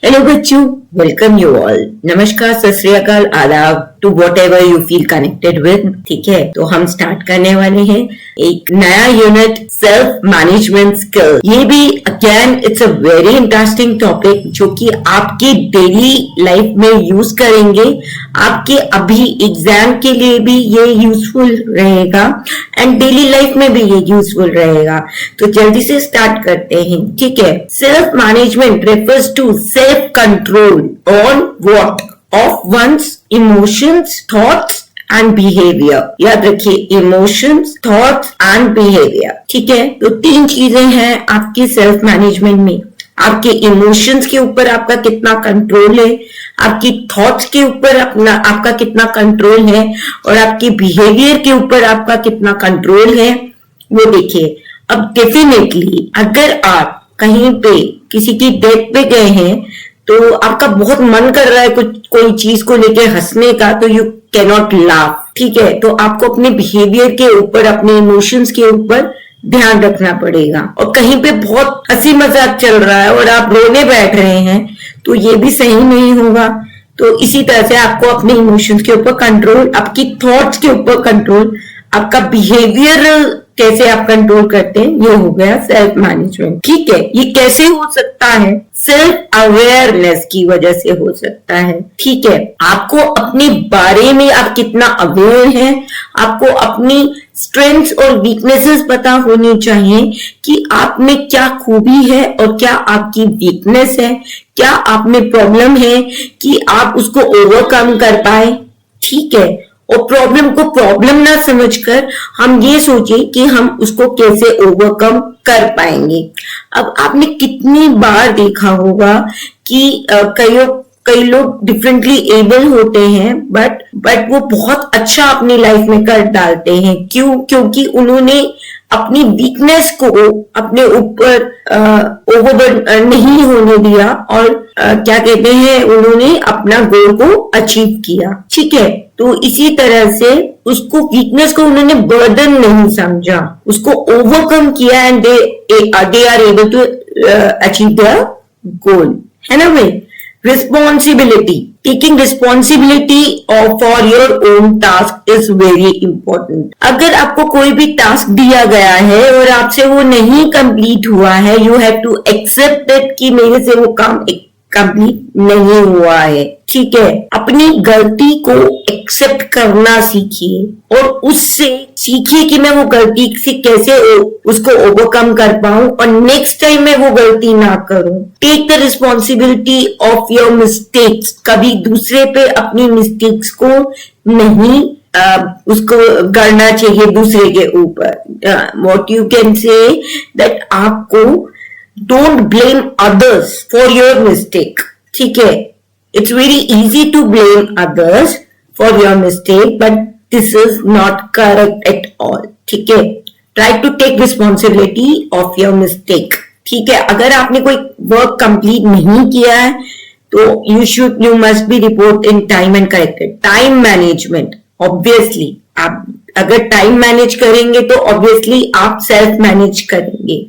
Hello बच्चों, welcome you all. नमस्कार, सत श्री अकाल, आदाब to whatever you feel connected with. ठीक है, तो हम स्टार्ट करने वाले हैं एक नया यूनिट, सेल्फ मैनेजमेंट स्किल। ये भी again it's a very interesting topic जो कि आपके डेली लाइफ में यूज करेंगे। आपके अभी एग्जाम के लिए भी ये यूजफुल रहेगा एंड डेली लाइफ में भी ये यूजफुल रहेगा। तो जल्दी से स्टार्ट करते हैं। ठीक है, self management refers to self control on what of one's emotions, thoughts and behaviour. याद रखिए, इमोशंस, थॉट्स एंड बिहेवियर। ठीक है, तो तीन चीजें हैं आपकी सेल्फ मैनेजमेंट में। आपके इमोशंस के ऊपर आपका कितना कंट्रोल है, आपकी थॉट्स के ऊपर आपका कितना कंट्रोल है और आपके बिहेवियर के ऊपर आपका कितना कंट्रोल है, वो देखिए। अब डेफिनेटली अगर आप कहीं पे किसी की डेथ पे गए हैं तो आपका बहुत मन कर रहा है कुछ कोई चीज को लेके हंसने का, तो यू कैन नॉट लाफ। ठीक है, तो आपको अपने बिहेवियर के ऊपर, अपने इमोशंस के ऊपर ध्यान रखना पड़ेगा। और कहीं पे बहुत हंसी मजाक चल रहा है और आप रोने बैठ रहे हैं तो ये भी सही नहीं होगा। तो इसी तरह से आपको अपने इमोशंस के ऊपर कंट्रोल, आपकी थॉट्स के ऊपर कंट्रोल, आपका बिहेवियर कैसे आप कंट्रोल करते हैं, ये हो गया सेल्फ मैनेजमेंट। ठीक है, ये कैसे हो सकता है? सेल्फ अवेयरनेस की वजह से हो सकता है। ठीक है, आपको अपने बारे में आप कितना अवेयर हैं, आपको अपनी स्ट्रेंथ्स और वीकनेसेस पता होनी चाहिए कि आप में क्या खूबी है और क्या आपकी वीकनेस है, क्या आप में प्रॉब्लम है कि आप उसको ओवरकम कर पाए। ठीक है, और प्रॉब्लम को प्रॉब्लम ना समझकर हम ये सोचे कि हम उसको कैसे ओवरकम कर पाएंगे। अब आपने कितनी बार देखा होगा कि कई लोग डिफरेंटली एबल होते हैं बट वो बहुत अच्छा अपनी लाइफ में कर डालते हैं। क्योंकि उन्होंने अपनी वीकनेस को अपने ऊपर ओवरबर्डन नहीं होने दिया और क्या कहते हैं, उन्होंने अपना गोल को अचीव किया। ठीक है, तो इसी तरह से उसको, वीकनेस को उन्होंने बर्डन नहीं समझा, उसको ओवरकम किया and they are able to achieve their goal. है ना भाई? Responsibility, taking responsibility for your own task is very important. अगर आपको कोई भी टास्क दिया गया है और आपसे वो नहीं कंप्लीट हुआ है, you have to accept it कि मेरे से वो काम कंप्लीट नहीं हुआ है। ठीक है, अपनी गलती को एक्सेप्ट करना सीखिए और उससे सीखिए कि मैं वो गलती से कैसे उसको ओवरकम कर पाऊं और नेक्स्ट टाइम मैं वो गलती ना करूं। Take the responsibility of your mistakes. कभी दूसरे पे अपनी मिस्टेक्स को नहीं उसको करना चाहिए दूसरे के ऊपर। What you can say that आपको don't blame others for your mistake. ठीक है, it's very easy to blame others for your mistake, but this is not correct at all. ठीक है, try to take responsibility of your mistake. ठीक है, अगर आपने कोई वर्क कंप्लीट नहीं किया है तो you must be report in time and corrected. Time management, obviously आप अगर टाइम मैनेज करेंगे तो ऑब्वियसली आप सेल्फ मैनेज करेंगे।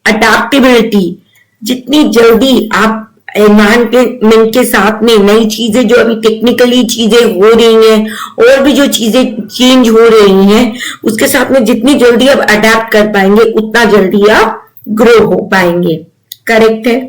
अडेप्टेबिलिटी, जितनी जल्दी आप एनवायरमेंट के साथ में नई चीजें, जो अभी टेक्निकली चीजें हो रही हैं और भी जो चीजें चेंज हो रही हैं, उसके साथ में जितनी जल्दी आप अडेप्ट कर पाएंगे उतना जल्दी आप ग्रो हो पाएंगे। करेक्ट है।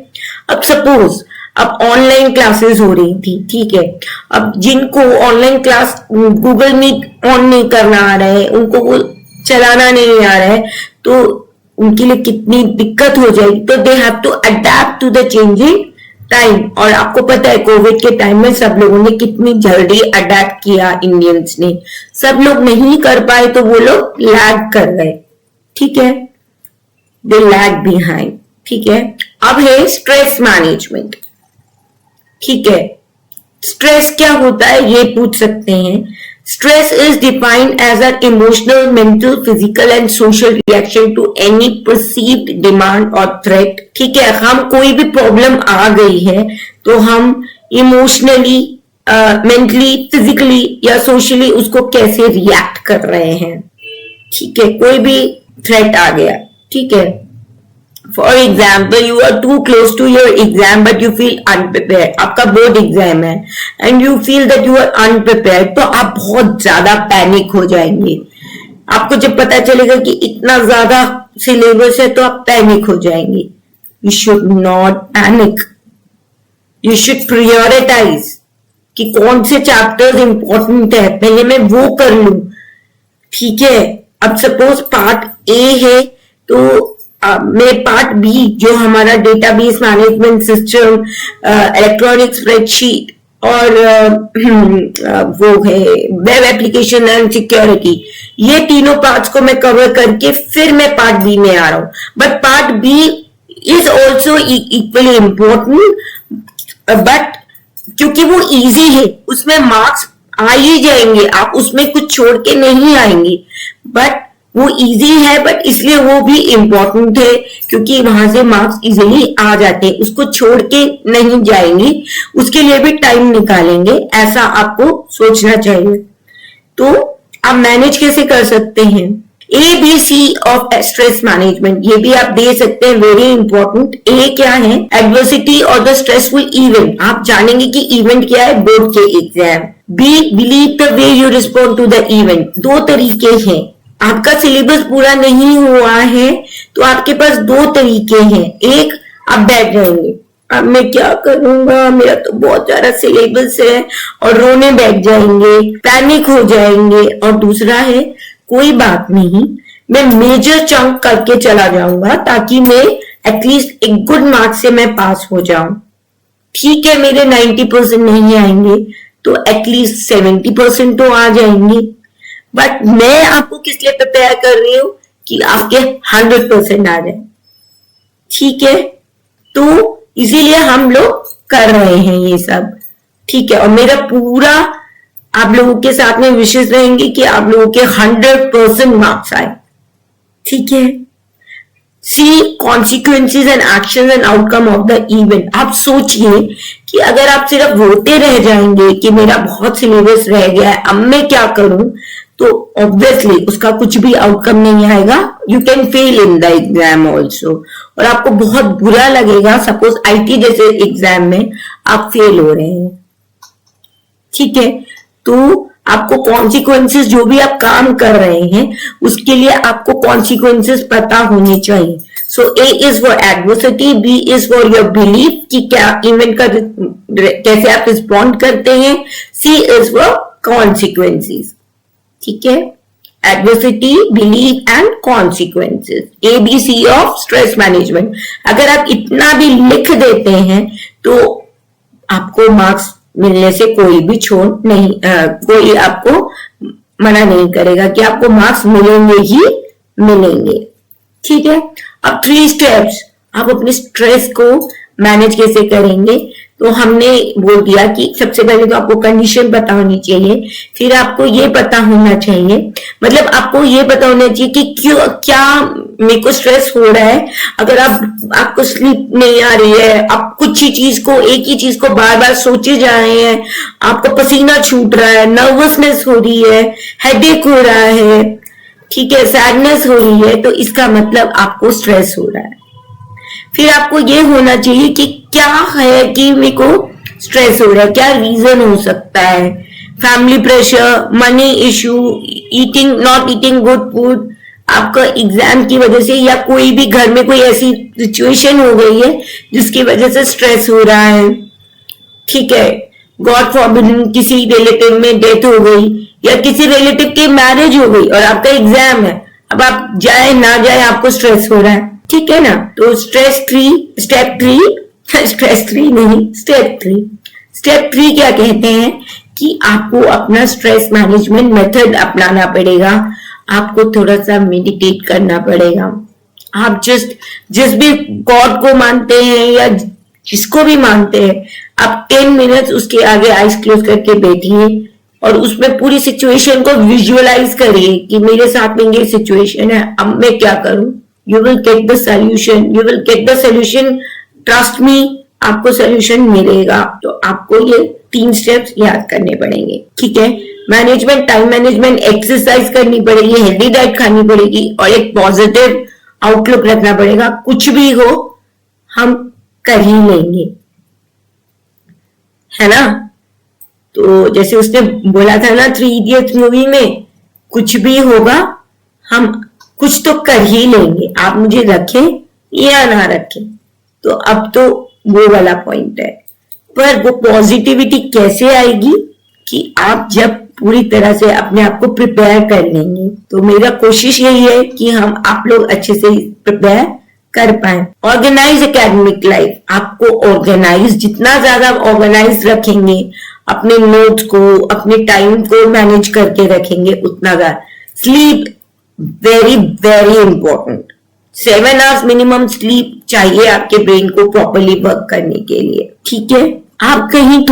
अब सपोज अब ऑनलाइन क्लासेस हो रही थी। ठीक है, अब जिनको online class Google Meet on नहीं करना आ रहा है, उनको वो चलाना नहीं आ रहा है, तो उनके लिए कितनी दिक्कत हो जाएगी। तो they have to adapt to the changing time. और आपको पता है कोविड के टाइम में सब लोगों ने कितनी जल्दी अडेप्ट किया, इंडियंस ने। सब लोग नहीं कर पाए तो वो लोग लैग कर गए। ठीक है, दे लैग बिहाइंड। ठीक है, अब है स्ट्रेस मैनेजमेंट। ठीक है, स्ट्रेस क्या होता है ये पूछ सकते हैं। Stress is defined as an emotional, mental, physical and social reaction to any perceived demand or threat. ठीक है, हम कोई भी प्रॉब्लम आ गई है तो हम इमोशनली, मेंटली, फिजिकली या सोशली उसको कैसे रिएक्ट कर रहे हैं। ठीक है, कोई भी थ्रेट आ गया, ठीक है, for example you are too close to your exam but you feel unprepared, आपका बोर्ड एग्जाम है and you feel that you are unprepared, तो आप बहुत ज्यादा पैनिक हो जाएंगे। आपको जब पता चलेगा कि इतना ज्यादा सिलेबस है तो आप पैनिक हो जाएंगे। You should not panic, you should prioritise कि कौन से चैप्टर्स इंपॉर्टेंट है, पहले मैं वो कर लूं। ठीक है, अब सपोज पार्ट ए है तो मैं पार्ट बी जो हमारा database management system, electronic spreadsheet और वो है वेब एप्लीकेशन एंड सिक्योरिटी, ये तीनों पार्ट्स को मैं कवर करके फिर मैं पार्ट बी में आ रहा हूं। But part B is also equally important, but क्योंकि वो इजी है उसमें मार्क्स आ ही जाएंगे, आप उसमें कुछ छोड़ के नहीं आएंगे। बट वो इजी है बट इसलिए वो भी इम्पोर्टेंट है क्योंकि वहां से मार्क्स इजीली आ जाते हैं, उसको छोड़ के नहीं जाएंगे, उसके लिए भी टाइम निकालेंगे, ऐसा आपको सोचना चाहिए। तो आप मैनेज कैसे कर सकते हैं? ABC ऑफ स्ट्रेस मैनेजमेंट, ये भी आप दे सकते हैं, वेरी इंपॉर्टेंट। ए क्या है? एडवर्सिटी और द स्ट्रेसफुल इवेंट, आप जानेंगे कि इवेंट क्या है, बोर्ड के exam. Be believe the way you respond to the event, दो तरीके हैं। आपका सिलेबस पूरा नहीं हुआ है तो आपके पास दो तरीके हैं, एक आप बैठ जाएंगे, अब मैं क्या करूंगा, मेरा तो बहुत सारा सिलेबस है, और रोने बैठ जाएंगे, पैनिक हो जाएंगे। और दूसरा है कोई बात नहीं, मैं मेजर चंक करके चला जाऊंगा ताकि मैं एटलीस्ट एक गुड मार्क्स से मैं पास हो जाऊं। ठीक है, मेरे 90% नहीं आएंगे तो एटलीस्ट 70% तो आ जाएंगे। बट मैं आपको किस लिए प्रिपेयर कर रही हूं कि आपके 100% आ जाए। ठीक है, तो इसीलिए हम लोग कर रहे हैं ये सब। ठीक है, और मेरा पूरा आप लोगों के साथ में विशेष रहेंगे कि आप लोगों के 100% मार्क्स आए। ठीक है, C consequences and action and outcome of the event. आप सोचिए कि अगर आप सिर्फ रोते रह जाएंगे कि मेरा बहुत सिलेबस रह गया है, अब मैं क्या करूं, तो ऑब्वियसली उसका कुछ भी आउटकम नहीं आएगा। You can fail in the exam also, और आपको बहुत बुरा लगेगा। सपोज IT जैसे एग्जाम में आप फेल हो रहे हैं, ठीक है, तो आपको कॉन्सिक्वेंसेस, जो भी आप काम कर रहे हैं उसके लिए आपको कॉन्सिक्वेंसेस पता होने चाहिए। सो A is for adversity, B is for your belief कि क्या इवेंट का कैसे आप रिस्पॉन्ड करते हैं, C इज फॉर कॉन्सिक्वेंसेस। ठीक है, adversity, belief and consequences, ABC of stress management. अगर आप इतना भी लिख देते हैं तो आपको मार्क्स मिलने से कोई भी छोड़ नहीं, कोई आपको मना नहीं करेगा कि आपको मार्क्स मिलेंगे ही मिलेंगे। ठीक है, अब 3 स्टेप्स आप अपने स्ट्रेस को मैनेज कैसे करेंगे। तो हमने बोल दिया कि सबसे पहले तो आपको कंडीशन पता होनी चाहिए, फिर आपको ये पता होना चाहिए, मतलब आपको ये पता होना चाहिए कि क्यों, क्या मेरे को स्ट्रेस हो रहा है। अगर आपको स्लीप नहीं आ रही है, आप कुछ ही चीज को, एक ही चीज को बार बार सोचे जा रहे हैं, आपको पसीना छूट रहा है, नर्वसनेस हो रही है, हेडेक हो रहा है, ठीक है, सैडनेस हो रही है, तो इसका मतलब आपको स्ट्रेस हो रहा है। फिर आपको ये होना चाहिए कि क्या है कि मेरे को स्ट्रेस हो रहा है, क्या रीजन हो सकता है। Family pressure, money issue, eating not eating good food, आपका एग्जाम की वजह से, या कोई भी घर में कोई ऐसी सिचुएशन हो गई है जिसकी वजह से स्ट्रेस हो रहा है। ठीक है, गॉड फॉरबिड किसी रिलेटिव में डेथ हो गई या किसी रिलेटिव की मैरिज हो गई और आपका एग्जाम है, अब आप जाए ना जाए आपको स्ट्रेस हो रहा है। ठीक है ना, तो स्टेप 3 क्या कहते हैं कि आपको अपना स्ट्रेस मैनेजमेंट मेथड अपनाना पड़ेगा, आपको थोड़ा सा मेडिटेट करना पड़ेगा। आप जिस भी गॉड को मानते हैं या जिसको भी मानते हैं, आप 10 मिनट्स उसके आगे आइज क्लोज करके बैठिए और उसमें पूरी सिचुएशन को विजुअलाइज करिए कि मेरे साथ में ये सिचुएशन है, अब मैं क्या करूं। You will get the solution. You will get the solution. Trust me, आपको सोल्यूशन मिलेगा। तो आपको ये 3 स्टेप्स याद करने पड़ेंगे। ठीक है, मैनेजमेंट, टाइम मैनेजमेंट, एक्सरसाइज करनी पड़ेगी, हेल्दी डाइट खानी पड़ेगी और एक पॉजिटिव आउटलुक रखना पड़ेगा, कुछ भी हो हम कर ही लेंगे, है ना। तो जैसे उसने बोला था ना 3 इडियट्स मूवी में, कुछ भी होगा हम कुछ तो कर ही लेंगे, आप मुझे रखें या ना रखें। तो अब तो वो वाला पॉइंट है, पर वो पॉजिटिविटी कैसे आएगी कि आप जब पूरी तरह से अपने आप को प्रिपेयर कर लेंगे। तो मेरा कोशिश यही है कि हम आप लोग अच्छे से प्रिपेयर कर पाए। ऑर्गेनाइज एकेडमिक लाइफ, आपको ऑर्गेनाइज, जितना ज्यादा ऑर्गेनाइज रखेंगे, अपने नोट्स को, अपने टाइम को मैनेज करके रखेंगे, उतना ज्यादा। Sleep very very important, 7 hours minimum sleep चाहिए आपके ब्रेन को प्रॉपरली वर्क करने के लिए, ठीक है। आप कहीं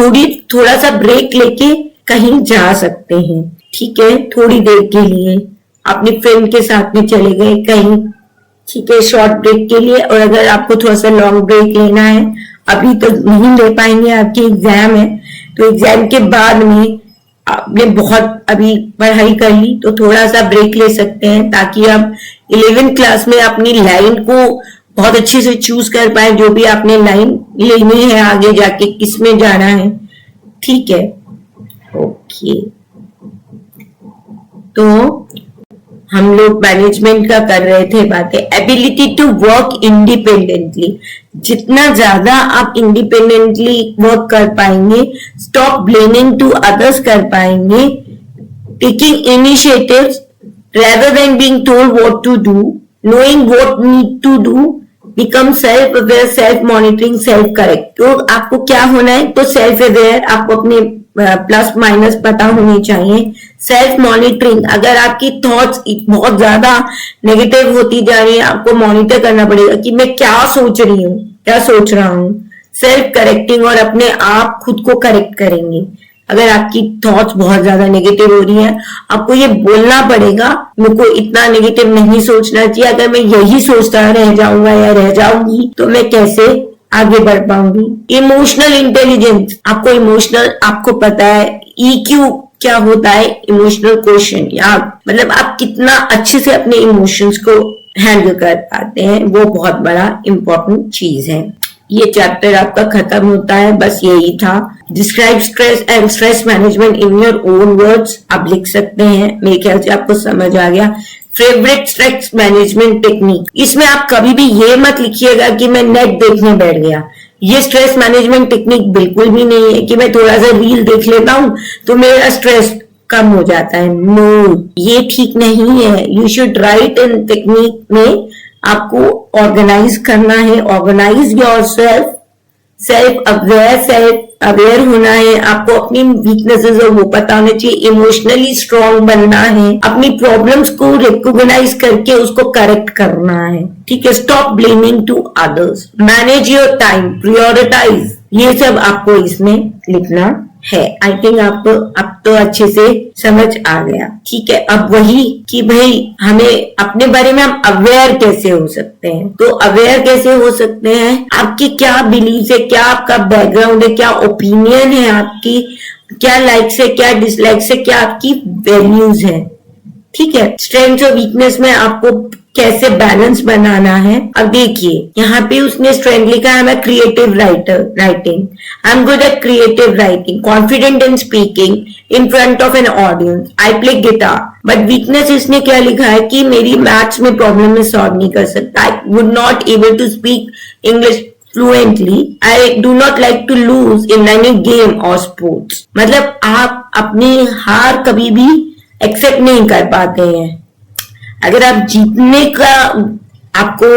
थोड़ा सा ब्रेक लेके कहीं जा सकते हैं, ठीक है, थोड़ी देर के लिए अपनी फ्रेंड के साथ में चले गए कहीं, ठीक है, शॉर्ट ब्रेक के लिए। और अगर आपको थोड़ा सा लॉन्ग ब्रेक लेना है, अभी तो नहीं ले पाएंगे, आपकी एग्जाम है, तो एग्जाम के बाद में आपने बहुत अभी पढ़ाई कर ली तो थोड़ा सा ब्रेक ले सकते हैं, ताकि आप 11th क्लास में अपनी लाइन को बहुत अच्छे से चूज कर पाए, जो भी आपने लाइन लेनी है आगे जाके किसमें जाना है, ठीक है। ओके, तो हम लोग मैनेजमेंट का कर रहे थे बातें। एबिलिटी टू वर्क इंडिपेंडेंटली, जितना ज्यादा आप इंडिपेंडेंटली वर्क कर पाएंगे, स्टॉप ब्लेमिंग टू अदर्स कर पाएंगे, taking initiatives rather than being told what to do, knowing what need to do, become self aware, self monitoring, self correct। तो आपको क्या होना है, तो सेल्फ अवेयर, आपको अपने प्लस माइनस पता होनी चाहिए। सेल्फ मॉनिटरिंग, अगर आपकी थॉट्स बहुत ज्यादा नेगेटिव होती जा रही है, आपको मॉनिटर करना पड़ेगा कि मैं क्या सोच रही हूँ, क्या सोच रहा हूँ। सेल्फ करेक्टिंग, और अपने आप खुद को करेक्ट करेंगे। अगर आपकी थॉट्स बहुत ज्यादा नेगेटिव हो रही है, आपको ये बोलना पड़ेगा मेरे को इतना नेगेटिव नहीं सोचना चाहिए, अगर मैं यही सोचता रह जाऊंगा या रह जाऊंगी तो मैं कैसे आगे बढ़ पाऊंगी। इमोशनल इंटेलिजेंस, आपको पता है EQ क्या होता है, इमोशनल क्वेश्चन, या मतलब आप कितना अच्छे से अपने इमोशंस को हैंडल कर पाते हैं, वो बहुत बड़ा इंपॉर्टेंट चीज है। ये चैप्टर आपका खत्म होता है, बस यही था। Describe stress and stress management in your own words, आप लिख सकते हैं, मेरे ख्याल से आपको समझ आ गया। फेवरेट स्ट्रेस मैनेजमेंट टेक्निक, इसमें आप कभी भी ये मत लिखिएगा कि मैं नेट देखने बैठ गया, ये स्ट्रेस मैनेजमेंट टेक्निक बिल्कुल भी नहीं है कि मैं थोड़ा सा रील देख लेता हूं तो मेरा स्ट्रेस कम हो जाता है। नो, ये ठीक नहीं है। You should write in technique में आपको ऑर्गेनाइज करना है, ऑर्गेनाइज योरसेल्फ, सेल्फ अवेयर होना है, आपको अपनी वीकनेसेस और वो पता होना चाहिए, इमोशनली स्ट्रांग बनना है, अपनी प्रॉब्लम्स को रिकॉग्नाइज करके उसको करेक्ट करना है, ठीक है। Stop blaming to others, manage your time, prioritise, ये सब आपको इसमें लिखना है। आई थिंक आपको अब तो अच्छे से समझ आ गया, ठीक है। अब वही कि भाई हमें अपने बारे में हम अवेयर कैसे हो सकते हैं, तो अवेयर कैसे हो सकते हैं, आपकी क्या बिलीफ है, क्या आपका बैकग्राउंड है, क्या ओपिनियन है आपकी, क्या लाइक्स है, क्या डिसलाइक्स है, क्या आपकी वैल्यूज है, ठीक है। स्ट्रेंथ और वीकनेस में आपको कैसे बैलेंस बनाना है। अब देखिए यहाँ पे उसने स्ट्रेंथ लिखा है, मैं creative writing, I am good at creative writing, confident in speaking in front of an audience, I play guitar. But weakness इसने क्या लिखा है कि मेरी मैथ्स में प्रॉब्लम में सॉल्व नहीं कर सकता, I would not able to speak English fluently, I do not like to lose in any game or sports। मतलब आप अपनी हार कभी भी एक्सेप्ट नहीं कर पाते हैं। अगर आप जीतने का आपको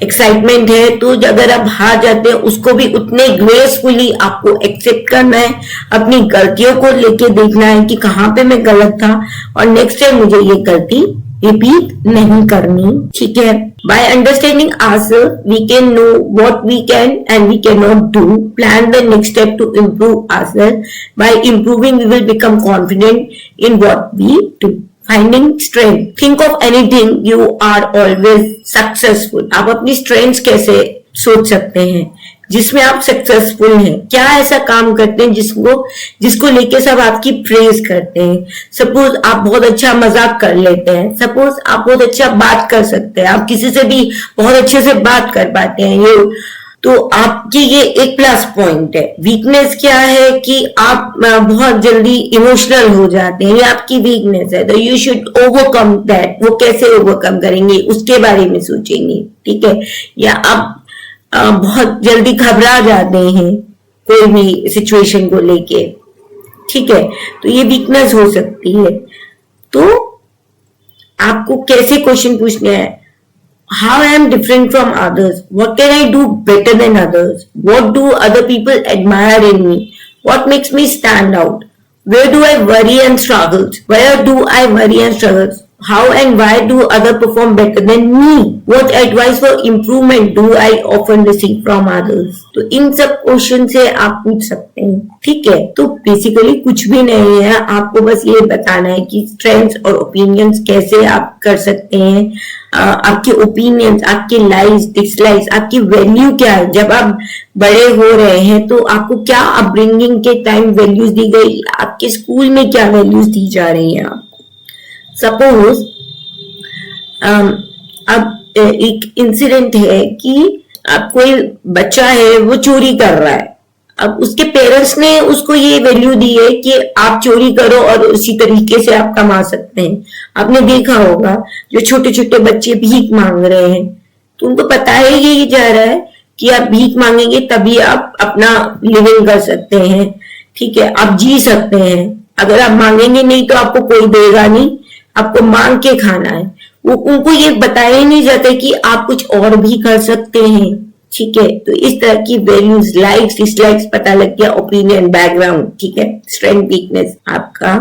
एक्साइटमेंट है, तो अगर आप हार जाते हैं उसको भी उतने ग्रेसफुली आपको एक्सेप्ट करना है, अपनी गलतियों को लेके देखना है कि कहाँ पे मैं गलत था और नेक्स्ट टाइम मुझे ये गलती रिपीट नहीं करनी, ठीक है। By understanding ourselves we can know what we can and we can not do, plan the next step to improve ourselves, by improving we will become confident in what we do. Finding strength, think of anything, you are always successful। आप अपनी strengths कैसे सोच सकते हैं जिसमें आप successful हैं? क्या ऐसा काम करते हैं जिसको लेके सब आपकी प्रेज करते हैं? सपोज आप बहुत अच्छा मजाक कर लेते हैं, सपोज आप बहुत अच्छा बात कर सकते हैं, आप किसी से भी बहुत अच्छे से बात कर पाते हैं, ये तो आपकी ये एक प्लस पॉइंट है। वीकनेस क्या है कि आप बहुत जल्दी इमोशनल हो जाते हैं, ये आपकी वीकनेस है। तो यू शुड ओवरकम दैट। वो कैसे ओवरकम करेंगे उसके बारे में सोचेंगे, ठीक है? या आप बहुत जल्दी घबरा जाते हैं कोई भी सिचुएशन को लेके, ठीक है? तो ये वीकनेस हो सकती है। तो आपको कैसे क्वेश्चन पूछने हैं? How I am different from others? What can I do better than others? What do other people admire in me? What makes me stand out? Where do I worry and struggle? Where do I worry and struggle? How and why do others perform better than me? What advice for improvement do I often receive from others? तो इन सब question से आप पूछ सकते हैं, ठीक है? तो बेसिकली कुछ भी नहीं है, आपको बस ये बताना है कि स्ट्रेंथ्स और ओपिनियंस कैसे आप कर सकते हैं। आपके ओपिनियंस, आपके लाइक्स, डिसलाइक्स, आपकी वैल्यू क्या है? जब आप बड़े हो रहे हैं तो आपको क्या अपब्रिंगिंग के टाइम वैल्यूज दी गई, आपके स्कूल में क्या वैल्यूज दी जा रही है आपको? सपोज अब एक इंसिडेंट है कि अब कोई बच्चा है वो चोरी कर रहा है। अब उसके पेरेंट्स ने उसको ये वैल्यू दी है कि आप चोरी करो और उसी तरीके से आप कमा सकते हैं। आपने देखा होगा जो छोटे छोटे बच्चे भीख मांग रहे हैं, तो उनको पता है यही जा रहा है कि आप भीख मांगेंगे तभी आप अपना लिविंग कर सकते हैं, ठीक है? आप जी सकते हैं। अगर आप मांगेंगे नहीं तो आपको कोई देगा नहीं, आपको मांग के खाना है। वो उनको ये बताया ही नहीं जाता कि आप कुछ और भी कर सकते हैं, ठीक है? तो इस तरह की वैल्यूज, लाइक्स, डिसलाइक्स पता लग गया, ओपिनियन, बैकग्राउंड, ठीक है? स्ट्रेंथ, वीकनेस आपका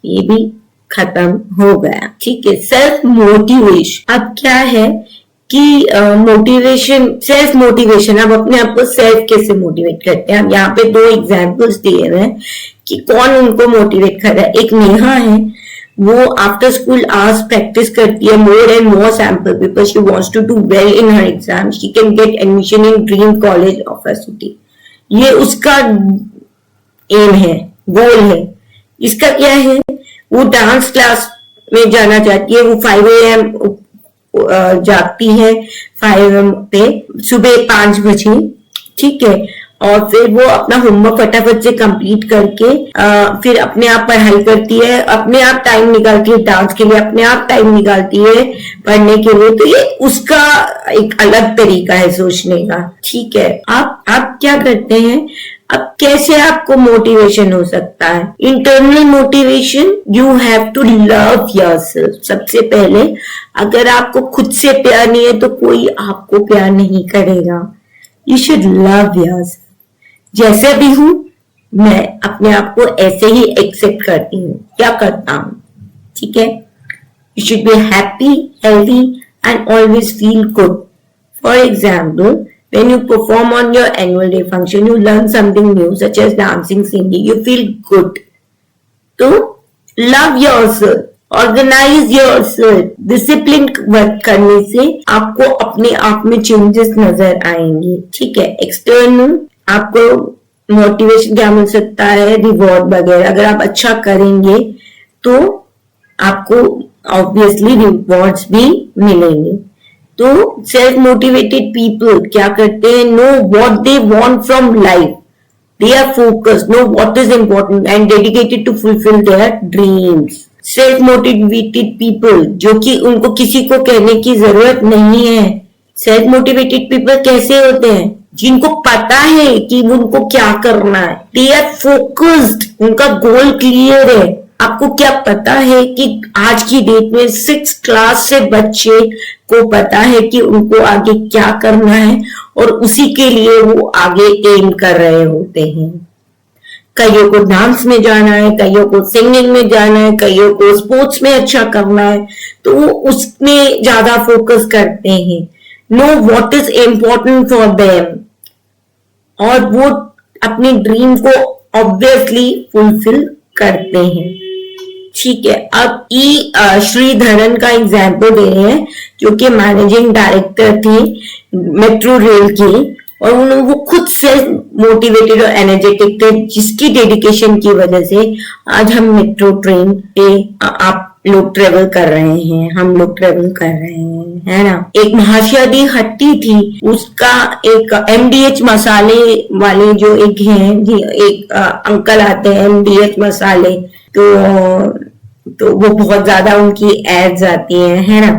ये भी खत्म हो गया, ठीक है? सेल्फ मोटिवेशन अब क्या है कि मोटिवेशन, सेल्फ मोटिवेशन, आप अपने आप को सेल्फ कैसे मोटिवेट करते हैं? हम यहाँ पे 2 एग्जाम्पल्स दिए हुए हैं कि कौन उनको मोटिवेट कर रहा है। एक नेहा है, वो आफ्टर स्कूल आवर्स प्रैक्टिस करती है, more and more sample paper, she wants to do well in her exam, she can get admission in dream college of her city. ये उसका एम है, गोल है। इसका क्या है? वो डांस क्लास में जाना चाहती है। वो 5 AM जागती है, 5 AM पे सुबह 5 बजे, ठीक है? और फिर वो अपना होमवर्क फटाफट से कंप्लीट करके फिर अपने आप पढ़ाई करती है, अपने आप टाइम निकालती है डांस के लिए, अपने आप टाइम निकालती है पढ़ने के लिए। तो ये उसका एक अलग तरीका है सोचने का, ठीक है? आप क्या करते हैं? अब कैसे आपको मोटिवेशन हो सकता है? Internal motivation, you have to love yourself. सबसे पहले अगर आपको खुद से प्यार नहीं है तो कोई आपको प्यार नहीं करेगा। You should love yourself. जैसे भी हूं मैं अपने आप को ऐसे ही एक्सेप्ट करती हूँ, क्या करता हूं, ठीक है? You should be happy, healthy and always feel good. For example, when you perform on your annual day function, you learn something new such as dancing, singing, you feel good. तो love yourself, organize yourself, discipline work करने से आपको अपने आप में changes नजर आएंगे, ठीक है? एक्सटर्नल आपको मोटिवेशन क्या मिल सकता है? रिवॉर्ड वगैरह। अगर आप अच्छा करेंगे तो आपको ऑब्वियसली रिवॉर्ड्स भी मिलेंगे। तो सेल्फ मोटिवेटेड पीपल क्या करते हैं? Know what they want from life, they are focused, know what is important and dedicated to fulfil their dreams. Self motivated people जो कि उनको किसी को कहने की जरूरत नहीं है। सेल्फ मोटिवेटेड पीपल कैसे होते हैं? जिनको पता है कि उनको क्या करना है, दे आर फोकस्ड, उनका गोल क्लियर है। आपको क्या पता है कि आज की डेट में 6 क्लास से बच्चे को पता है कि उनको आगे क्या करना है और उसी के लिए वो आगे एम कर रहे होते हैं। कईयों को डांस में जाना है, कईयों को सिंगिंग में जाना है, कईयों को स्पोर्ट्स में अच्छा करना है, तो वो उसमें ज्यादा फोकस करते हैं। Know what is important for them, और वो अपने ड्रीम को ऑब्वियसली फुलफिल करते हैं, ठीक है, अब श्रीधरन का एग्जाम्पल दे रहे हैं जो कि मैनेजिंग डायरेक्टर थे मेट्रो रेल की, और वो खुद से मोटिवेटेड और एनर्जेटिक थे, जिसकी डेडिकेशन की वजह से आज हम मेट्रो ट्रेन पे आप लोग ट्रेवल कर रहे हैं, हम लोग ट्रेवल कर रहे हैं, है ना। एक महाशयादी हट्टी थी, उसका एक एमडीएच मसाले वाले जो एक हैं जी, एक अंकल आते हैं एमडीएच मसाले, तो वो बहुत ज्यादा उनकी एड्स आती हैं, है ना।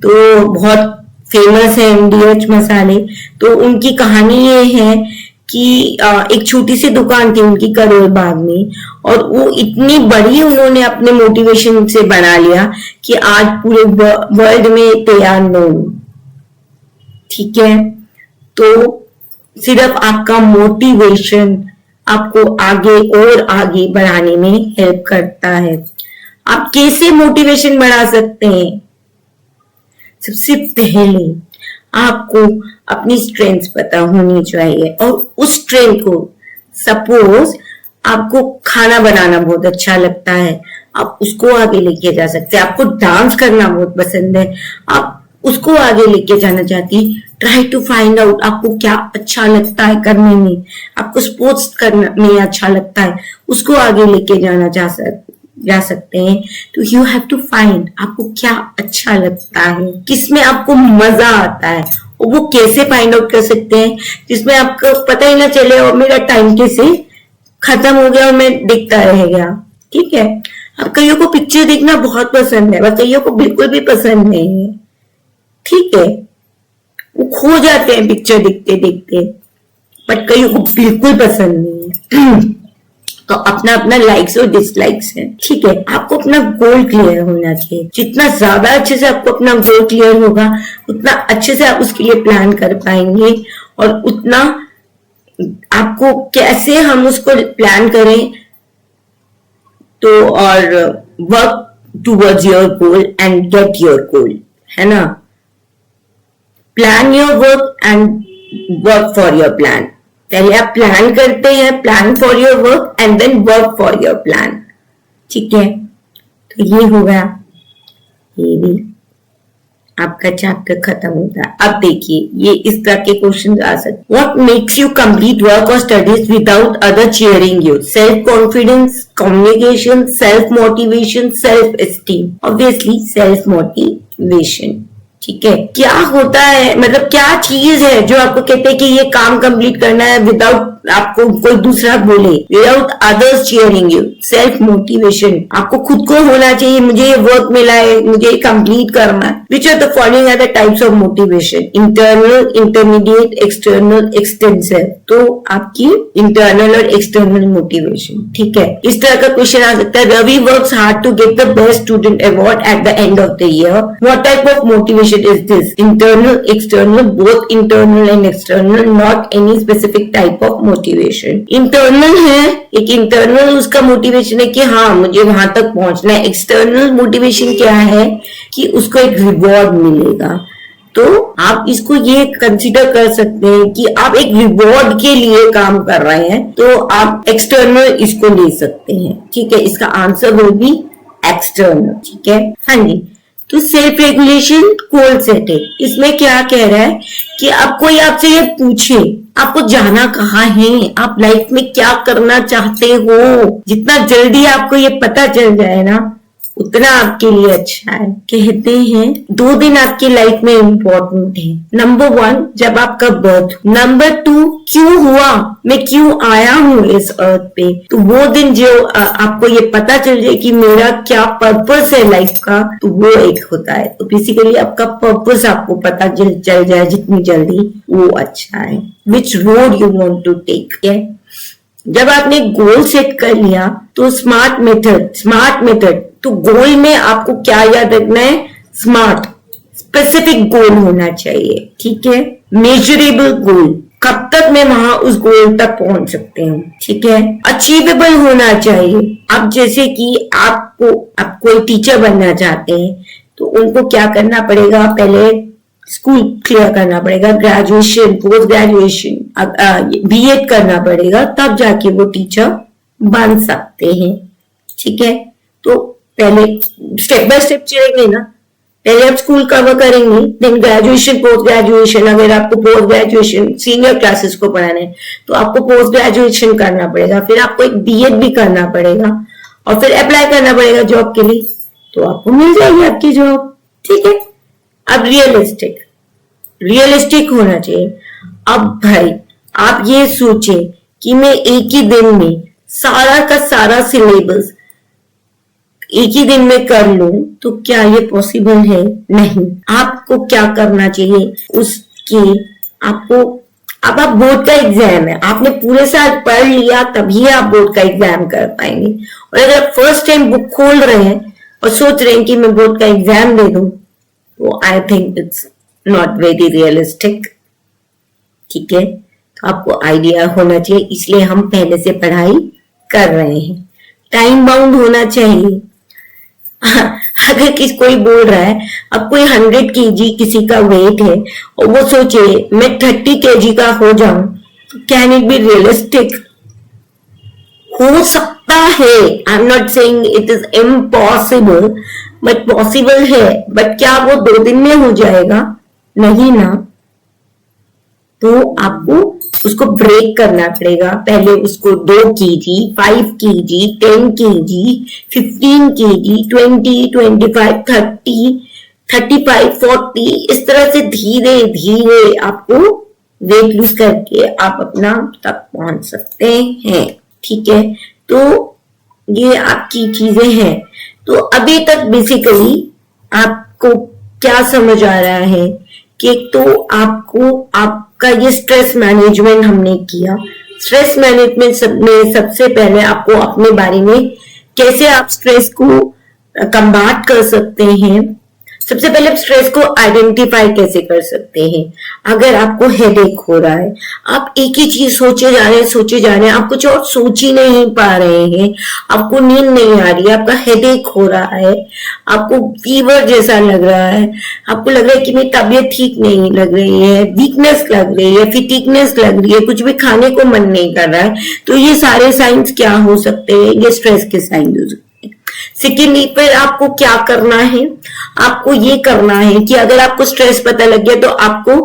तो बहुत फेमस है एमडीएच मसाले। तो उनकी कहानी ये है कि एक छोटी सी दुकान थी उनकी करोल बाग में, और वो इतनी बड़ी उन्होंने अपने मोटिवेशन से बना लिया कि आज पूरे वर्ल्ड में तैयार नोन। ठीक है, तो सिर्फ आपका मोटिवेशन आपको आगे और आगे बढ़ाने में हेल्प करता है। आप कैसे मोटिवेशन बढ़ा सकते हैं? सबसे पहले आपको अपनी स्ट्रेंथ पता होनी चाहिए, और उस स्ट्रेंथ को, सपोज आपको खाना बनाना बहुत अच्छा लगता है, आप उसको आगे लेके जा सकते हैं। आपको डांस करना बहुत पसंद है, आप उसको आगे लेके जाना चाहती, ट्राई टू फाइंड आउट आपको क्या अच्छा लगता है करने में। आपको स्पोर्ट्स करने में अच्छा लगता है, उसको आगे लेके जाना जा सकते हैं। तो यू हैव टू फाइंड आपको क्या अच्छा लगता है, किसमें आपको मजा आता है, और वो कैसे फाइंड आउट कर सकते हैं जिसमें आपको पता ही ना चले और मेरा टाइम कैसे खत्म हो गया और मैं देखता रह गया। ठीक है, अब कईयों को पिक्चर देखना बहुत पसंद है, और कईयों को बिल्कुल भी पसंद नहीं है। ठीक है, वो खो जाते हैं पिक्चर देखते देखते, बट कईयों को बिल्कुल पसंद नहीं है। तो अपना अपना लाइक्स और डिसलाइक्स है। ठीक है, आपको अपना गोल क्लियर होना चाहिए। जितना ज्यादा अच्छे से आपको अपना गोल क्लियर होगा, उतना अच्छे से आप उसके लिए प्लान कर पाएंगे, और उतना आपको कैसे हम उसको प्लान करें, तो और work towards your goal and get your goal, है ना। Plan your work and work for your plan. पहले आप प्लान करते हैं, plan for your work and then work for your plan. ठीक है, तो ये हो गया, ये भी आपका चैप्टर खत्म होता है। अब देखिए, ये इस तरह के क्वेश्चन आ सकते। What makes you complete work और studies without other cheering you? Self confidence, communication, self motivation, self esteem. Obviously self motivation. ठीक है, क्या होता है, मतलब क्या चीज है जो आपको कहते हैं कि ये काम कंप्लीट करना है विदाउट आपको कोई दूसरा बोले, without others cheering you? Self motivation. आपको खुद को होना चाहिए, मुझे ये वर्क मिला है, मुझे ये कंप्लीट करना है। Which are the following are the types of motivation? Internal, intermediate, external, extensive. तो आपकी इंटरनल और एक्सटर्नल मोटिवेशन। ठीक है, इस तरह का क्वेश्चन आ सकता है। Ravi works hard to get the best student award at the end of the year. What type of motivation is this? Internal, external, both internal and external, not any specific type of motivation. Internal है, एक internal उसका motivation है कि हाँ मुझे वहां तक पहुंचना है। external motivation क्या है कि उसको एक reward मिलेगा। तो आप इसको ये कंसिडर कर सकते हैं कि आप एक रिवॉर्ड के लिए काम कर रहे हैं, तो आप एक्सटर्नल इसको ले सकते हैं। ठीक है, इसका आंसर होगी एक्सटर्नल। ठीक है, हाँ जी। तो सेल्फ रेगुलेशन, गोल सेटिंग, इसमें क्या कह रहा है कि अब कोई आपसे ये पूछे आपको जाना कहाँ है, आप लाइफ में क्या करना चाहते हो, जितना जल्दी आपको ये पता चल जाए ना उतना आपके लिए अच्छा है। कहते हैं 2 दिन आपकी लाइफ में इम्पोर्टेंट है। नंबर 1 जब आपका बर्थ, नंबर 2 क्यों हुआ, मैं क्यों आया हूँ इस अर्थ पे। तो वो दिन जो आपको ये पता चल जाए कि मेरा क्या पर्पस है लाइफ का, तो वो एक होता है। तो बेसिकली आपका पर्पस आपको पता चल जाए जितनी जल्दी, वो अच्छा है। Which road you want to take है। जब आपने गोल सेट कर लिया तो स्मार्ट मेथड, तो गोल में आपको क्या याद रखना है? स्मार्ट, स्पेसिफिक गोल होना चाहिए। ठीक है, मेजरेबल गोल, कब तक मैं वहां उस गोल तक पहुंच सकते हूँ। ठीक है, अचीवेबल होना चाहिए। अब जैसे कि आप कोई टीचर बनना चाहते हैं तो उनको क्या करना पड़ेगा? पहले स्कूल क्लियर करना पड़ेगा, ग्रेजुएशन, पोस्ट ग्रेजुएशन, बीएड करना पड़ेगा, तब जाके वो टीचर बन सकते हैं। ठीक है, तो पहले स्टेप बाय स्टेप चलेंगे ना। पहले आप स्कूल कवर करेंगे, देन ग्रेजुएशन, पोस्ट ग्रेजुएशन। अगर आपको पोस्ट ग्रेजुएशन सीनियर क्लासेस को पढ़ाना है तो आपको पोस्ट ग्रेजुएशन करना पड़ेगा, फिर आपको एक बीएड भी करना पड़ेगा और फिर अप्लाई करना पड़ेगा जॉब के लिए, तो आपको मिल जाएगी आपकी जॉब। ठीक है। अब रियलिस्टिक होना चाहिए। अब भाई आप ये सोचे कि मैं एक ही दिन में सारा का सारा सिलेबस एक ही दिन में कर लूं, तो क्या ये पॉसिबल है? नहीं। आपको क्या करना चाहिए उसके, आपको अब आप बोर्ड का एग्जाम है, आपने पूरे साल पढ़ लिया तभी आप बोर्ड का एग्जाम कर पाएंगे। और अगर आप फर्स्ट टाइम बुक खोल रहे हैं और सोच रहे हैं कि मैं बोर्ड का एग्जाम दे दूं, तो I think it's not very realistic. ठीक है। तो आपको आइडिया होना चाहिए, इसलिए हम पहले से पढ़ाई कर रहे हैं। टाइम बाउंड होना चाहिए। अगर कोई बोल रहा है, अब कोई 100 kg किसी का वेट है और वो सोचे मैं 30 kg का हो जाऊं, तो कैन इट बी रियलिस्टिक? हो सकता है, I am not saying it is impossible, but possible है। बट क्या वो 2 दिन में हो जाएगा? नहीं ना। तो आपको उसको ब्रेक करना पड़ेगा। पहले उसको 2 kg, 5 kg, 10 kg, 15 kg, 20, 25, 30, 35, 40, इस तरह से धीरे धीरे आपको वेट लूज करके आप अपना तक पहुंच सकते हैं। ठीक है। तो ये आपकी चीजें हैं। तो अभी तक बेसिकली आपको क्या समझ आ रहा है कि तो आपको आपका ये स्ट्रेस मैनेजमेंट हमने किया। स्ट्रेस मैनेजमेंट में सबसे पहले आपको अपने बारे में कैसे आप स्ट्रेस को कंबाट कर सकते हैं, सबसे पहले स्ट्रेस को आइडेंटिफाई कैसे कर सकते हैं। अगर आपको हेडेक हो रहा है, आप एक ही चीज सोचे जा रहे हैं, आप कुछ और सोच ही नहीं पा रहे हैं, आपको नींद नहीं आ रही है, आपका हेडेक हो रहा है, आपको फीवर जैसा लग रहा है, आपको लग रहा है कि मेरी तबीयत ठीक नहीं लग रही है, वीकनेस लग रही है, फिटिकनेस लग रही है, कुछ भी खाने को मन नहीं कर रहा है, तो ये सारे साइंस क्या हो सकते हैं? ये स्ट्रेस के साइंस हो सकते हैं। सेकेंडली फिर आपको क्या करना है? आपको ये करना है कि अगर आपको स्ट्रेस पता लग गया तो आपको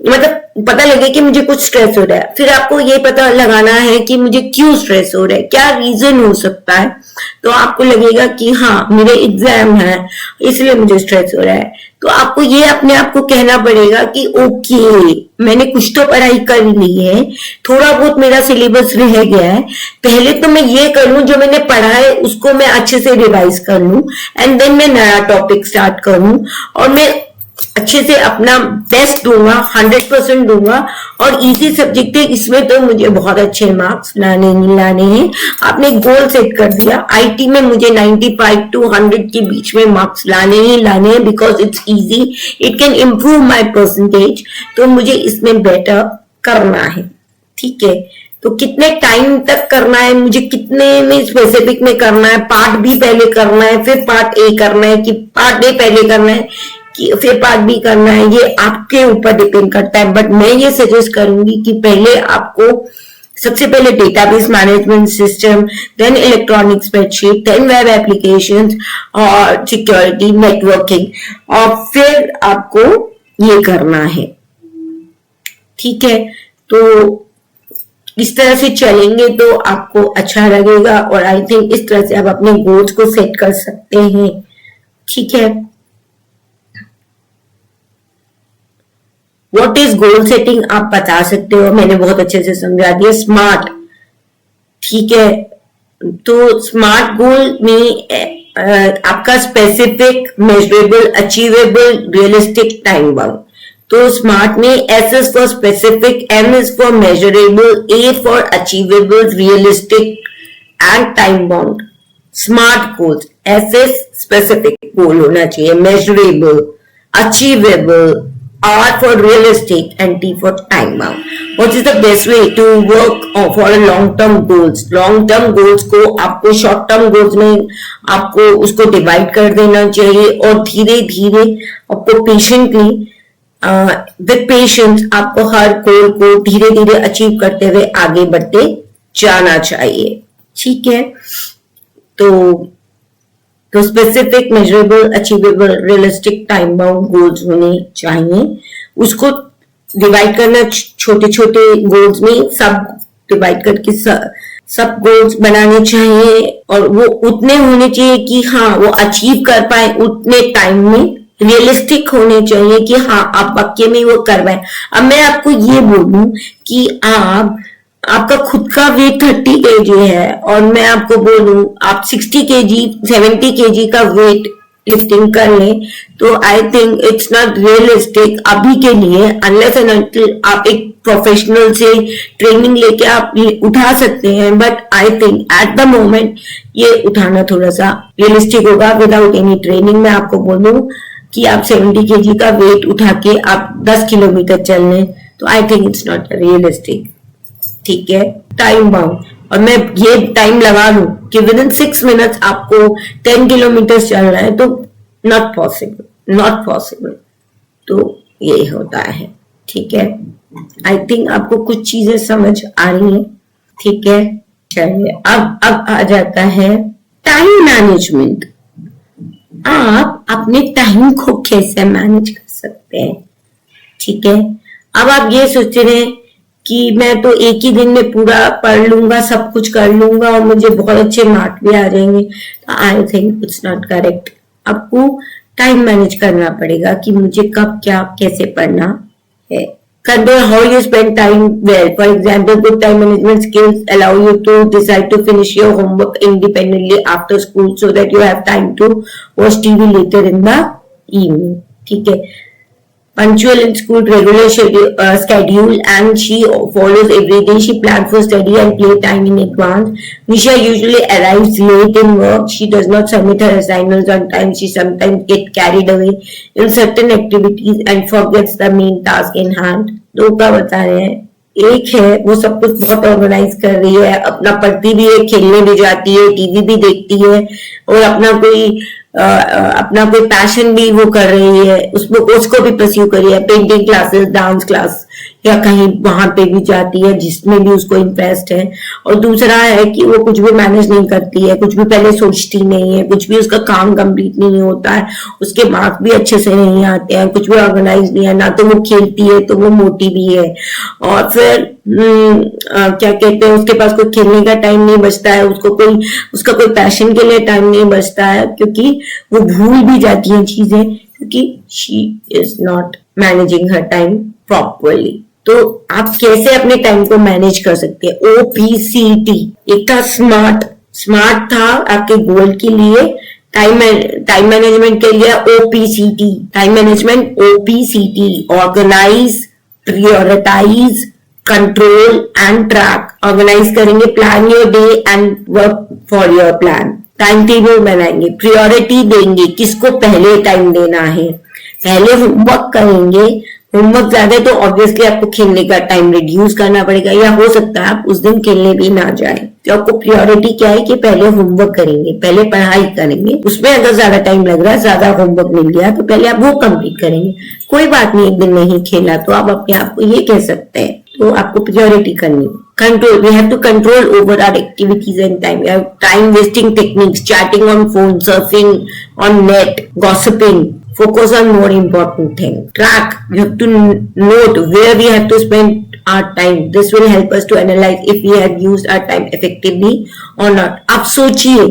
मतलब पता लगे कि मुझे कुछ स्ट्रेस हो रहा है, फिर आपको ये पता लगाना है कि मुझे क्यों स्ट्रेस हो रहा है, क्या रीजन हो सकता है। तो आपको लगेगा कि हाँ मेरे एग्जाम है इसलिए मुझे स्ट्रेस हो रहा है, तो आपको ये अपने आप को कहना पड़ेगा कि ओके मैंने कुछ तो पढ़ाई कर ली है, थोड़ा बहुत मेरा सिलेबस रह गया है, पहले तो मैं ये कर लूं जो मैंने पढ़ा है उसको मैं अच्छे से रिवाइज कर लूं, एंड देन मैं नया टॉपिक स्टार्ट करूं और मैं अच्छे से अपना बेस्ट दूंगा, 100% दूंगा। और इजी सब्जेक्ट है, इसमें तो मुझे बहुत अच्छे मार्क्स लाने हैं। आपने गोल सेट कर दिया, आईटी में मुझे 95 to 100 के बीच में मार्क्स लाने हैं, because it's easy, it can improve my percentage, तो मुझे इसमें बेटर करना है। ठीक है। तो कितने टाइम तक करना है, मुझे कितने में स्पेसिफिक में करना है, पार्ट बी पहले करना है फिर पार्ट ए करना है, कि पार्ट ए पहले करना है कि फिर पार्ट बी करना है, ये आपके ऊपर डिपेंड करता है। बट मैं ये सजेस्ट करूंगी कि पहले आपको सबसे पहले database management system, then electronic spreadsheet, then web applications और सिक्योरिटी नेटवर्किंग, और फिर आपको ये करना है। ठीक है। तो इस तरह से चलेंगे तो आपको अच्छा लगेगा, और आई थिंक इस तरह से आप अपने गोल्स को सेट कर सकते हैं। ठीक है। व्हाट इज गोल सेटिंग आप बता सकते हो, मैंने बहुत अच्छे से समझा दिया। स्मार्ट, ठीक है। तो स्मार्ट गोल में आपका specific, measurable, achievable, realistic, time bound. तो स्मार्ट में S is for specific, M is for measurable, A for achievable, realistic and time bound. Smart goals, S is specific goal होना चाहिए, measurable, achievable, R for realistic, and T for time bound. What is the best way to work for a long term goals? Long term goals को आपको short term goals में आपको उसको divide कर देना चाहिए, और धीरे धीरे आपको पेशेंटली विद पेशेंस आपको हर गोल को धीरे धीरे अचीव करते हुए आगे बढ़ते जाना चाहिए। ठीक है। तो तो specific, measurable, achievable, realistic, time bound goals होने चाहिए। उसको डिवाइड करना छोटे छोटे गोल्स में, सब डिवाइड करके सब गोल्स बनाने चाहिए और वो उतने होने चाहिए कि हाँ वो अचीव कर पाए उतने टाइम में, रियलिस्टिक होने चाहिए कि हाँ आप वाकई में वो कर पाए। अब मैं आपको ये बोलूं कि आपका खुद का वेट 30 kg है और मैं आपको बोलूं आप 60 kg 70 kg का वेट लिफ्टिंग कर लें, तो I think it's not realistic अभी के लिए, अनलेस एंड अनटिल आप एक प्रोफेशनल से ट्रेनिंग लेके आप ये उठा सकते हैं। But I think at the moment ये उठाना थोड़ा सा रियलिस्टिक होगा विदाउट एनी ट्रेनिंग। मैं आपको बोलूं कि आप 70 kg का वेट उठा के आप 10 किलोमीटर चल लें, तो I think it's not realistic. ठीक है, टाइम बाउंड, और मैं ये टाइम लगा लूं कि विद इन 6 मिनट्स आपको 10 किलोमीटर चल रहा है, तो नॉट पॉसिबल, नॉट पॉसिबल। तो ये होता है। ठीक है, आई थिंक आपको कुछ चीजें समझ आ रही हैं। ठीक है, चलिए अब आ जाता है टाइम मैनेजमेंट। आप अपने टाइम को कैसे मैनेज कर सकते हैं। ठीक है, अब आप ये सोच रहे हैं कि मैं तो एक ही दिन में पूरा पढ़ लूंगा, सब कुछ कर लूंगा और मुझे बहुत अच्छे मार्क भी आ जाएंगे, तो I think it's not correct. आपको टाइम मैनेज करना पड़ेगा कि मुझे कब क्या कैसे पढ़ना है। Control how you spend time well. For example, good time management skills allow you to decide to finish your homework independently after school so that you have time to watch TV later in the evening. ठीक है, punctual in school, regular schedule, and she follows every day. She plans for study and play time in advance. Nisha usually arrives late in work. She does not submit her assignments on time. She sometimes gets carried away in certain activities and forgets the main task in hand. दो का बता रहे हैं, एक है वो सब कुछ बहुत ऑर्गेनाइज कर रही है, अपना पढ़ती भी है, खेलने भी जाती है, टीवी भी देखती है और अपना कोई पैशन भी वो कर रही है, उसको भी परस्यू करी है, पेंटिंग क्लासेस, डांस क्लास या कहीं वहां पे भी जाती है जिसमें भी उसको इंटरेस्ट है। और दूसरा है कि वो कुछ भी मैनेज नहीं करती है, कुछ भी पहले सोचती नहीं है, कुछ भी उसका काम कंप्लीट नहीं होता है, उसके मार्क्स भी अच्छे से नहीं आते हैं, कुछ भी ऑर्गेनाइज नहीं है, ना तो वो खेलती है तो वो मोटी भी है, और फिर क्या कहते हैं उसके पास कोई खेलने का टाइम नहीं बचता है, उसका कोई पैशन के लिए टाइम नहीं बचता है, क्योंकि वो भूल भी जाती है चीजें, क्योंकि she is not managing her time properly. तो आप कैसे अपने टाइम को मैनेज कर सकते हैं। OPCT, एक था स्मार्ट था आपके गोल के लिए, टाइम मैनेजमेंट के लिए OPCT, time management OPCT, organise, prioritise, control and track. Organise करेंगे, plan your day and work for your plan, time table बनाएंगे, प्रायोरिटी देंगे, किसको पहले टाइम देना है, पहले होमवर्क करेंगे। होमवर्क ज्यादा है तो ऑब्वियसली आपको खेलने का टाइम रिड्यूस करना पड़ेगा, या हो सकता है आप उस दिन खेलने भी ना जाए। तो आपको प्रायोरिटी क्या है कि पहले होमवर्क करेंगे, पहले पढ़ाई करेंगे, उसमें अगर ज्यादा टाइम लग रहा है, ज्यादा होमवर्क मिल गया तो पहले आप वो कंप्लीट करेंगे। कोई बात नहीं, एक दिन नहीं खेला तो आप अपने आप को ये कह सकते हैं, तो आपको प्रायोरिटी करनी। Control, we have to control over our activities and time. Time wasting techniques, chatting on phone, surfing on net, gossiping, focus on more important thing. Track, we have to note where we have to spend our time. This will help us to analyze if we have used our time effectively or not. आप सोचिए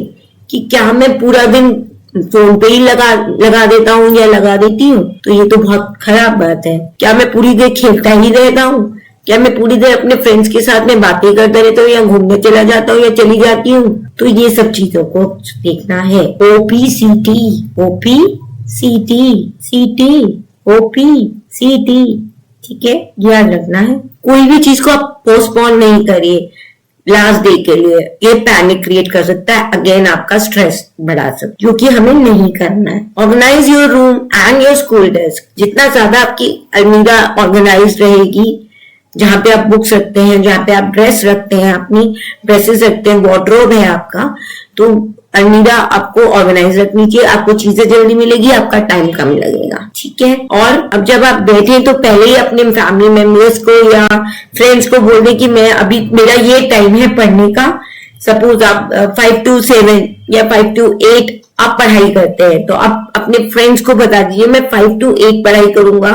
कि क्या मैं पूरा दिन phone पे ही लगा देता हूँ या लगा देती हूँ, तो ये तो बहुत खराब बात है। क्या मैं पूरी देर खेलता ही रहता हूँ, क्या मैं पूरी देर अपने फ्रेंड्स के साथ में बातें करता रहता हूँ या घूमने चला जाता हूँ या चली जाती हूँ, तो ये सब चीजों को देखना है। OPCT, ठीक है, याद रखना है। कोई भी चीज को आप पोस्टपोन नहीं करिए लास्ट डे के लिए, ये पैनिक क्रिएट कर सकता है, अगेन आपका स्ट्रेस बढ़ा सकता है, जो कि हमें नहीं करना है। Organise your room and your school desk. जितना ज्यादा आपकी अलमीरा ऑर्गेनाइज रहेगी, जहां पे आप बुक्स रखते हैं, जहां पे आप ड्रेस रखते हैं, अपनी ड्रेसेस रखते हैं, वार्डरोब है आपका, तो अलमीरा आपको ऑर्गेनाइज रखनी चाहिए। आपको चीजें जल्दी मिलेगी, आपका टाइम कम लगेगा। ठीक है, और अब जब आप बैठे तो पहले ही अपने फैमिली मेंबर्स को या फ्रेंड्स को बोल दें कि मैं अभी मेरा ये टाइम है पढ़ने का। सपोज आप 5 to 7 या 5 to 8 आप पढ़ाई करते हैं तो आप अपने फ्रेंड्स को बता दीजिए मैं 5 to 8 पढ़ाई करूंगा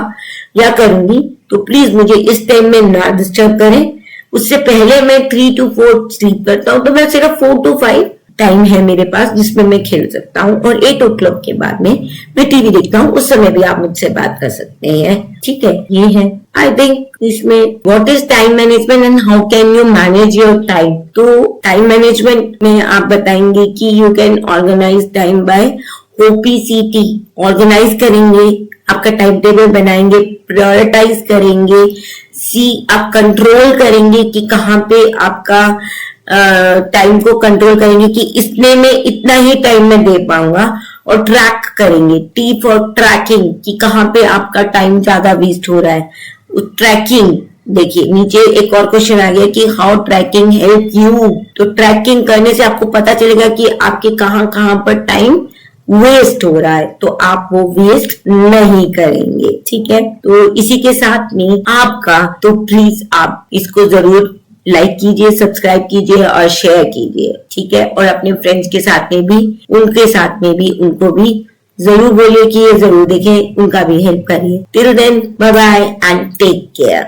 या करूंगी, तो प्लीज मुझे इस टाइम में ना डिस्टर्ब करें। उससे पहले मैं 3 to 4 स्लीप करता हूँ, तो मैं सिर्फ 4 to 5 टाइम है मेरे पास जिसमें मैं खेल सकता हूँ, और 8 o'clock के बाद में मैं टीवी देखता हूँ, उस समय भी आप मुझसे बात कर सकते हैं। ठीक है, ये है आई थिंक इसमें what is time management and how can you manage your time. तो टाइम मैनेजमेंट में आप बताएंगे कि you can organise time by OPCT, organise करेंगे, आपका टाइम टेबल बनाएंगे, प्रायोरिटाइज करेंगे, आप कंट्रोल करेंगे कि कहाँ पे आपका टाइम को कंट्रोल करेंगे कि इसमें में इतना ही टाइम में दे पाऊंगा, और ट्रैक करेंगे, T फॉर ट्रैकिंग, कि कहाँ पे आपका टाइम ज्यादा वेस्ट हो रहा है। ट्रैकिंग देखिए नीचे एक और क्वेश्चन आ गया कि हाउ ट्रैकिंग हेल्प यू। तो ट्रैकिंग करने से आपको पता चलेगा कि आपके कहाँ कहाँ पर टाइम वेस्ट हो रहा है, तो आप वो वेस्ट नहीं करेंगे। ठीक है, तो इसी के साथ में आपका, तो प्लीज आप इसको जरूर लाइक कीजिए, सब्सक्राइब कीजिए और शेयर कीजिए। ठीक है, और अपने फ्रेंड्स के साथ में भी, उनके साथ में भी, उनको भी जरूर बोलिए कि ये जरूर देखें, उनका भी हेल्प करिए। Till then bye bye and take care.